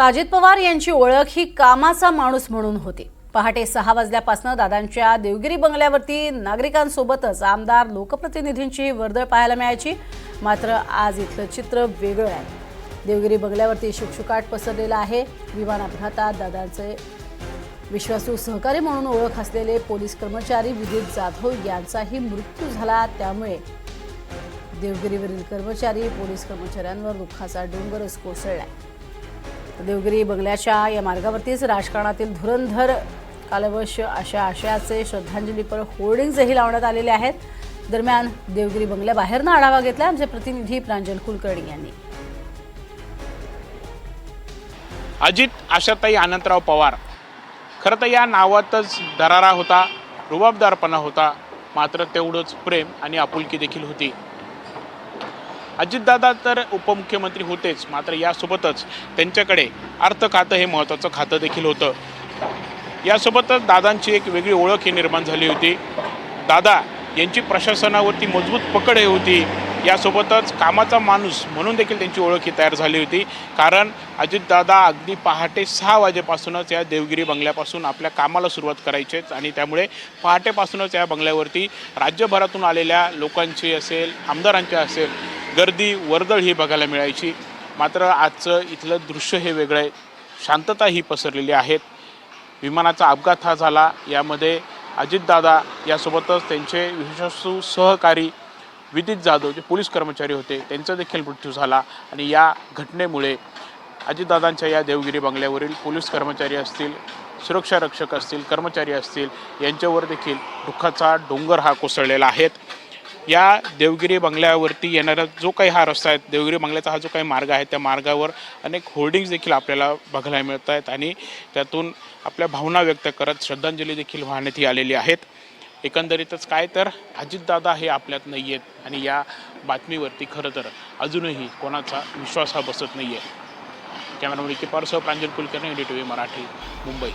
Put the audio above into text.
अजित पवार यांची ओळख ही कामाचा माणूस म्हणून होती। पहाटे 6 वाजल्यापासून दादांच्या देवगिरी बंगल्यावरती नागरिकांसोबतच आमदार लोकप्रतिनिधींची वर्दळ पाहायला मिळायची। मात्र आज इथलं चित्र वेगळं आहे। देवगिरी बंगल्यावरती शुकशुकाट पसरलेला आहे। विमान अपघातात दादांचे विश्वासू सहकारी म्हणून ओळख असलेले पोलीस कर्मचारी विदित जाधव यांचाही मृत्यू झाला। त्यामुळे देवगिरीवरील कर्मचारी पोलीस कर्मचाऱ्यांवर दुःखाचा डोंगरच कोसळला। देवगिरी बंगल्याच्या या मार्गावरतीच राजकारणातील धुरंधर कालवश अशा आशयाचे श्रद्धांजलीपर होर्डिंग्जही लावण्यात आलेले आहेत। दरम्यान देवगिरी बंगल्याबाहेरनं आढावा घेतला आमचे प्रतिनिधी प्रांजल कुलकर्णी यांनी। अजित आशाताई अनंतराव पवार, खरं तर या नावातच दरारा होता, रुबाबदारपणा होता, मात्र तेवढंच प्रेम आणि आपुलकी देखील होती। अजितदादा तर उपमुख्यमंत्री होतेच, मात्र यासोबतच त्यांच्याकडे अर्थ खातं हे महत्त्वाचं खातं देखील होतं। यासोबतच दादांची एक वेगळी ओळख ही निर्माण झाली होती। दादा यांची प्रशासनावरती मजबूत पकड होती। यासोबतच कामाचा माणूस म्हणून देखील त्यांची ओळख ही तयार झाली होती। कारण अजितदादा अगदी पहाटे 6 वाजेपासूनच या देवगिरी बंगल्यापासून आपल्या कामाला सुरुवात करायचेच आणि त्यामुळे पहाटेपासूनच या बंगल्यावरती राज्यभरातून आलेल्या लोकांची असेल, आमदारांची असेल, गर्दी वर्दळ ही बघायला मिळायची। मात्र आजचं इथलं दृश्य हे वेगळं आहे। शांतता ही पसरलेली आहे। विमानाचा अपघात हा झाला, यामध्ये अजितदादा यासोबतच त्यांचे विश्वासू सहकारी विदित जाधव जे पोलीस कर्मचारी होते त्यांचा देखील मृत्यू झाला। आणि या घटनेमुळे अजितदादांच्या या देवगिरी बंगल्यावरील पोलीस कर्मचारी असतील, सुरक्षा रक्षक असतील, कर्मचारी असतील, यांच्यावर देखील दुःखाचा डोंगर हा कोसळलेला आहे। या देवगिरी बंगल्यावरती येणारा जो काही हा रस्ता आहे, देवगिरी बंगल्याचा हा जो काही मार्ग आहे, त्या मार्गावर अनेक होर्डिंग्स देखील आपल्याला बघायला मिळत आहेत आणि त्यातून आपल्या भावना व्यक्त करत श्रद्धांजली देखील वाहण्यात आलेली आहेत। एकंदरीतच काय तर अजितदादा हे आपल्यात नाही आहेत आणि या बातमीवरती खरं तर अजूनही कोणाचा विश्वास हा बसत नाही आहे। कॅमेरामन विकी पारसह प्रांजल कुलकर्णी, NDTV मराठी, मुंबई।